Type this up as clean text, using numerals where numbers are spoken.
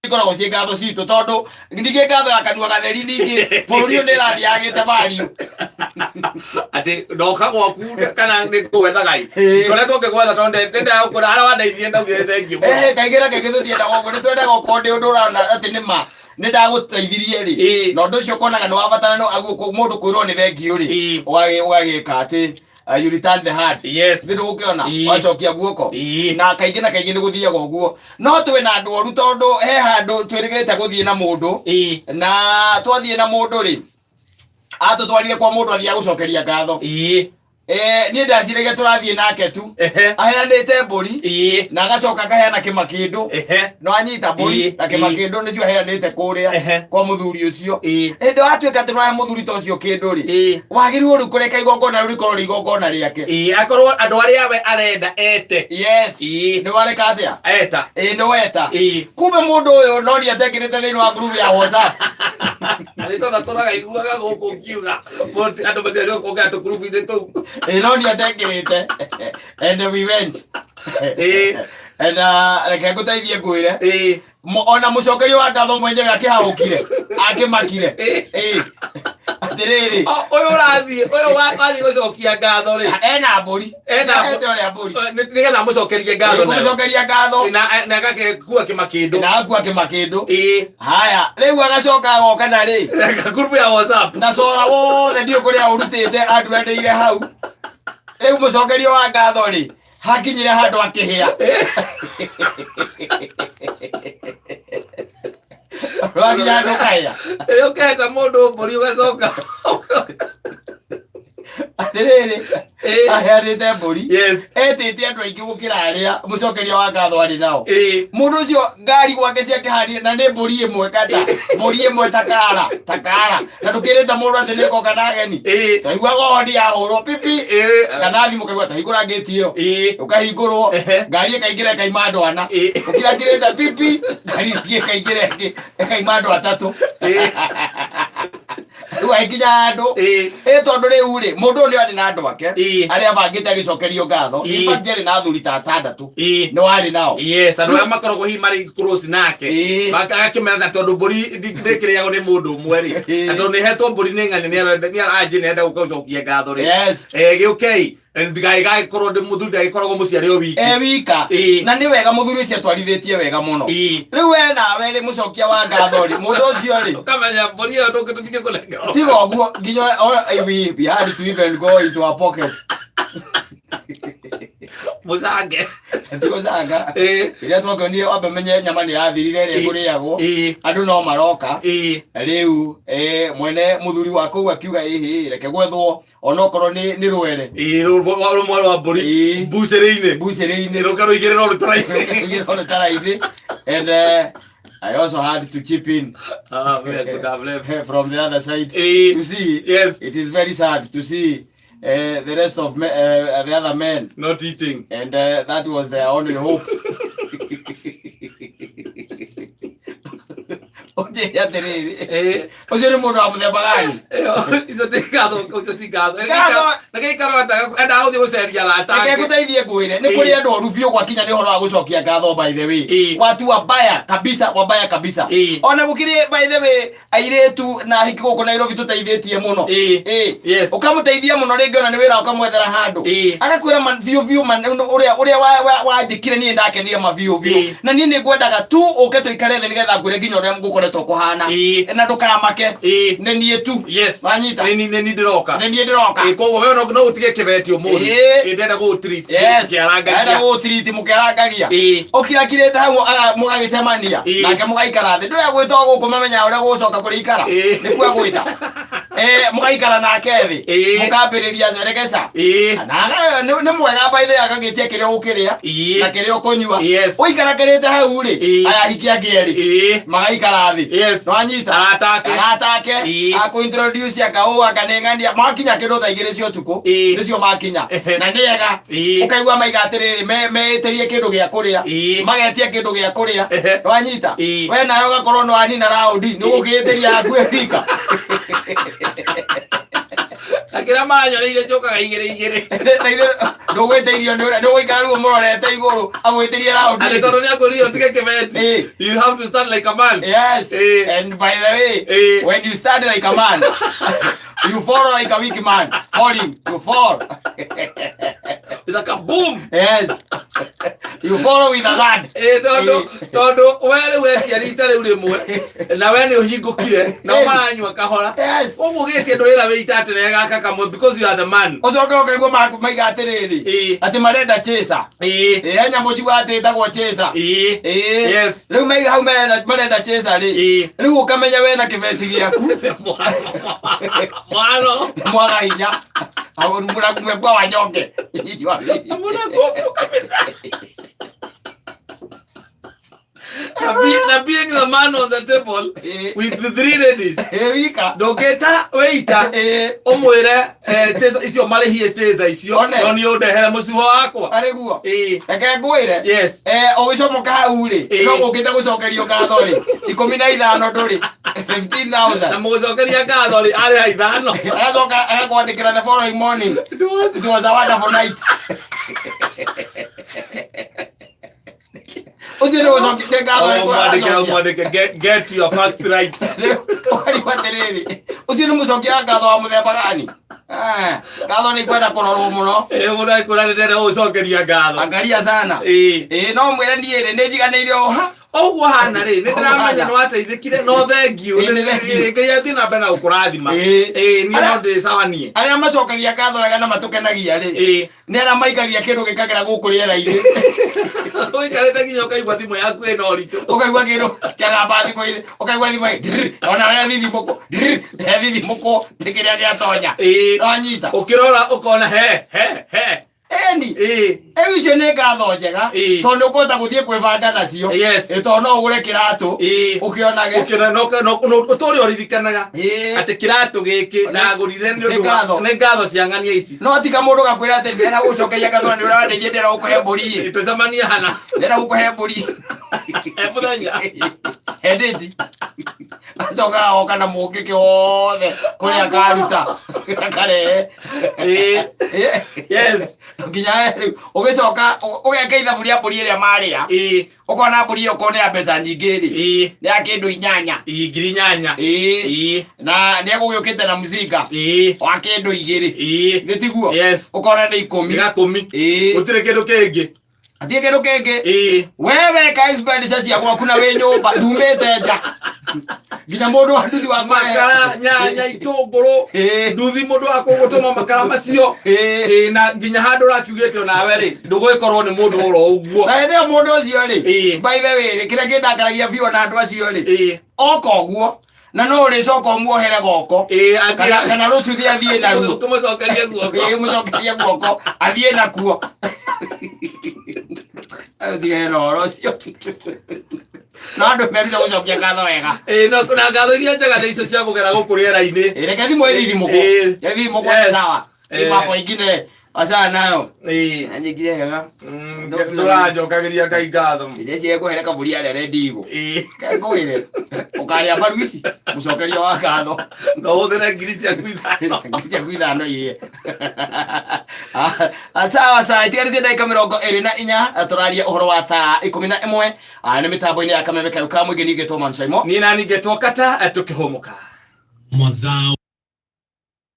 ikoragwo ciĩ ngatho citũ tondũ ningĩ ngatho ya kanua gatheri ningĩ bũrũri nĩ ĩrathiagĩte value ati ndoka gwaku kana nĩ kũgwetha Ngai koretwo ngĩgwetha tondũ ndenda gũkũra ara wandeithie ndaugire thank you kaingĩ na kaingĩ tũtiendaga ũguo nĩ twendaga ũkorwo ndĩ ũndũ ũrona atĩ nĩ ma nĩ ndagũteithirie rĩ na ũndũ ũcio ũkonaga nĩ wabatara mũndũ kwĩrwo nĩ thengiũ rĩ ũgagĩka atĩ you return the hand. Yes. Ndio ukiona wacokia guoko. Na kaingĩ nĩ gũthiaga ũguo. No twĩ na andũ oru tondũ he handũ twĩrĩgĩte gũthiĩ na mũndũ. Na twathiĩ na mũndũ rĩ atũtwarire kwa mũndũ athia gũcokeria ngatho. Niĩ ndaciragia tũrathiĩ nake tu aheanĩte mbũri na agacoka akaheana kĩmakĩndũ no anyita mbũri na kĩmakĩndũ nĩcio aheanĩte kũrĩa kwa mũthuri ũcio hĩndĩ watuĩka atĩ nĩwahe mũthuri ta ũcio kĩndũ rĩ wagĩrĩirwo rĩu kũreka igongona rĩu rĩkorwo rĩ igongona rĩake akorwo andũ arĩa we arenda ete yes nĩ wareka atĩa eta nĩ weta kumbe mũndũ ũyũ no nĩ atekĩrĩte thĩinĩ wa group ya WhatsApp Alitoa tũraga iguaga gũkũ kiuga andũ mathiĩ kuongea tũ group-inĩ tũu no nĩ atekĩrĩte and we went and reke ngũteithie ngwĩre ona mũcokerio wa ngatho mwenyewe akĩhaũkire akĩmakire atĩrĩrĩ ũyũ ũrathiĩ wathiĩ gũcokia ngatho rĩ ena mbũri nĩgetha mũcokerie ngatho mũcokeria ngatho na agakua kĩmakĩndũ na agakua kĩmakĩndũ haya rĩu agacoka agoka na rĩ group ya WhatsApp na cora wothe ndio kũrĩa ũrutĩte andũ endeire hau rĩu mũcokerio wa ngatho rĩ hakinyire handũ akĩhĩa Rwagia ndo kaya. Uketa mũndũ mbũri ugacoka. Atĩrĩrĩ. Aheanĩte mbũri. Yes. Etĩte andũ aingĩ gũkĩra arĩa mũcokeria wa ngatho arĩ nao. Mũndũ ũcio ngari gwake ciakĩhania na nĩ mbũri ĩmwe kata. Mbũri ĩmwe takara. Na ndũkĩrĩte mũndũ atĩ nĩ koka na ageni. Twaiguaga hodi ya hũrwo pipi. Kana thimũ kaigua tahingũra gate ĩyo. Ũkahingũrwo. Ngari ĩkaingĩra ĩkaima andũ ana. Ũkĩrakĩrĩte pipi. Ngari ĩkaingĩra ĩkaima andũ atatũ. Rĩu aikinya andũ. Tondũ rĩu rĩ mũndũ ũyũ nĩ arĩ na andũ ake. Arĩa bangĩte agĩcokerio ngatho. Ibati arĩ na athuri ta atandatũ. Nĩ warĩ nao. Yes, andũ arĩa makoragwo hihi marĩ close nake. Agakĩmera tondũ mbũri ndĩkĩrĩagwo nĩ mũndũ ũmwe rĩ. Na tondũ nĩhetwo mbũri nĩ ng'ani nĩ aranjĩ nĩenda gũcokia ngatho rĩ. Yes. Gĩũkei. Ndagĩkorwo ndĩ mũthuri ndagĩkoragwo mũciari o wiki. Wika. Na nĩ wega mũthuri ũcio atwarithĩtie wega mũno. Rĩu we nawe rĩ mũcokia wa ngatho rĩ mũndũ ũcio rĩ. Ũkamenya mbũri ĩyo ndũngĩtũtige kũrenga. Tiga ũguo nginya we had to even go into our pockets. Mũcange. Tigũcanga. Rĩrĩa twakĩonire wambe menye nyama nĩ yathirire ĩrĩa kũrĩagwo. Andũ no maroka. Rĩu mwene mũthuri wa kũu akiuga reke gwethwo onokorwo nĩ rwere. Rũmwe rwa mbũri. Mbucĩrĩ-inĩ. Rũka rũigĩrĩrwo rũtara-inĩ. And I also had to chip in from the other side to see. Yes. It is very sad to see the rest of the other men not eating, and that was their only hope. Ũcio nĩ mũndũ wa mũthemba gani? Icio ti ngatho. Na gĩikaro gũthiĩ gũceria arata ake. Reke ngũteithie ngwĩre nĩ kũrĩ andũ oru biũ gwakinya nĩ ũhoro wa gũcokia ngatho by the way. Watu wabaya kabisa. Ona gũkĩrĩ by the way airĩtu na hiki gũkũ Nairobi tũteithĩtie mũno. Yes. Ũkamũteithia mũno rĩngĩ ona nĩ wĩra ũkamwethera handũ. Agakwĩra biũ ũrĩa wanjĩkire niĩ ndakenire biũ. Na niĩ nĩ ngwendaga tu ũke tũikare thĩ nĩgetha ngwĩre nginya ũrĩa mũgũkoretwo kũhana. Na ndũkamake. Nĩ niĩ tu. Yes. Wanyita. Nĩ niĩ ndĩroka. Nĩ niĩ ndĩroka. Koguo we no ũtige kĩbeti ũmũthĩ. Ndĩrenda gũtreat. Yes. Ndĩrenda gũtreat mũkĩarangagia. Ũkirakirĩte hau mũgagĩcemania. Nake mũgaikara thĩ. Ndũya gwĩtwo gũkũ mamenya ũrĩa gũcoka kũrĩikara. Nĩkuo gwĩta. Mũgaikara nake thĩ. Mũkambĩrĩria zeregeca. Nĩ mwega by the way agagĩtia kĩrĩa ũkĩrĩa na kĩrĩa ũkũnyua. Ũikarakĩrĩte hau rĩ aya hiki angĩ magaikara thĩ. Yes. Wanyita. Aratake. Akũintroduce akaũ akaneng'ania makinya kĩndũ thaa 2 cia ũtukũ. Nĩcio makinya. Na nĩega. Ũkaigua maiga atĩrĩrĩ meĩtĩrie kĩndũ gĩa kũrĩa. Magetia kĩndũ gĩa kũrĩa. Wanyita. We nayo ũgakorwo nĩ wanina raundi nĩ ũgũkĩĩtĩria yaku ĩrika. akira manyoreire cokaga igere na ithe ndugwiteirio ndugwikara ruo murorete iguru agwitirie round ale tondo ni akorio tige kebeti you have to stand like a man. Yes. And by the way, when you stand like a man, you fall like a weak man. Falling, you fall. It's like a boom. Yes. You follow with a lad. Todo wewe yarita ule mwe. Na wewe ni uhingukire na maranywa kahora. Yes. Umugetie ndorera we itate na gaka kamwe because you are the man. Ucoka ukaigwa maiga atiriri. Ati marenda chesa. Anya mujiwa ati etagwo chesa. Yes. Riu maiga hau marenda chesa ri. Riu ukamenya we na kibeti giaku. Mwano. Mwaga hinya. Au mbura kumwe kwa wanyonge. Mbona gofu kabisa. Na being the man on the table with the three ladies. Dogeta waiter omwere cheza icio mari hie cheza icio no ni undehere muciho wakwa ariguo reke ngwire yes ogicomoka hau ri no gukite gucokerio ngatho ri 15 nduri 15,000 na mucokeria ngatho ri ari ithano azoka akwandikira the following morning it was a wonderful night. Get your facts right. Ucio ni mucokia ngatho wa muthemba gani? Ngatho ni kwenda kurorwo muno. Ndĩrenda gũcokeria ngatho. Angalia sana. No mwire ndiĩrĩ nĩ njiganĩire oha. Oguo hana rĩ nĩ ndĩramenya nĩ wateithĩkire no thengiũ Ngai athi na mbere na gũkũrathima. Niĩ no ndĩ sawa niĩ. Arĩa macokagia ngatho wega na matukenagia rĩ nĩ arĩa maikagia kĩndũ gĩkagera gũkũ rĩera-inĩ. Ũikarĩte nginya ũkaigua thimũ yaku ĩna ũritũ. Ũkaigua kĩndũ kĩagamba thimũ-inĩ ũkaigua thimũ ona we thithimũkũ nĩ kĩrĩa gĩatonya. Wanyita ũkĩrora ũkona he eni icio nĩ ngatho njega tondũ ũkũhota gũthiĩ kwĩbanda nacio tondũ no ũgũre kĩratũ ũkĩonage ũtũũre ũririkanaga atĩ kĩratũ gĩkĩ ndagũrire nĩ ngatho cia ng'ania ici no ti kamũndũ gakwĩra atĩ ndĩrenda gũcokeria ngatho nĩ ũrandeithia ndĩrenda gũkũhe mbũri twĩcemanie hana ndĩrenda gũkũhe mbũri mũthenya endĩti acokaga oka na mũngĩkĩ wothe kũrĩa karuta karehe yes nginya rĩu ũgĩcoka ũgeka ithabu rĩa mbũri ĩrĩa marĩa ũkona mbũri ĩyo ũkona ya mbeca nyingĩ rĩ nĩ ya kĩndũ 8 ngiri 8 na nĩ egũgĩũkĩte na mũcinga wa kĩndũ 2 gĩtiguo ũkona nĩ 10 gũtirĩ kĩndũ kĩngĩ atie kĩndũ kĩngĩ wewe ka expenditure cia gwaku na wĩ nyũmba ndumĩte nja nginya mũndũ wa nduthi wa makara nyanya itũngũrũ nduthi mũndũ wa kũgũtũma makara macio na nginya handũ ũrakiugĩte nawe rĩ ndũgũgĩkorwo nĩ mũndũ oro ũguo na hĩndĩ ĩyo mũndũ ũcio rĩ by the way rĩ kĩrĩa kĩndakaragia biũ na andũ acio rĩ oka ũguo na no ũrĩcoka ũmuohere goko kana rũciũ thiĩ athiĩ naruo mũcokerie guoko athiĩ nakuo tigana ũhoro ũcio na andũ merute gũcokia ngatho wega na ngatho iria njega nĩ icio cia kũgera gũkũ rĩera-inĩ reke thimũ ĩthithimũkwo nĩ sawa ĩmako ingine Asa nayo. Anyigire hega. Ndũranjokagĩria Ngai ngatho. Ile cie kũhereka mbũri arĩa rendigo. Kagwire. Ũkarĩa baruici. Mũcokerio wa ngatho. No ũthĩre ngiri ciaku 5. Ngiri ciaku 5 iye. Sawa itigarĩtie ndagĩka 24 tũraria ũhoro wa thaa 11 nĩ mĩtambo-inĩ ya Kameme Kayũ ka mũingĩ nĩgetwo Mansaimo. Niĩ na nĩgetwo Kata tũkĩhũmũka. Mazao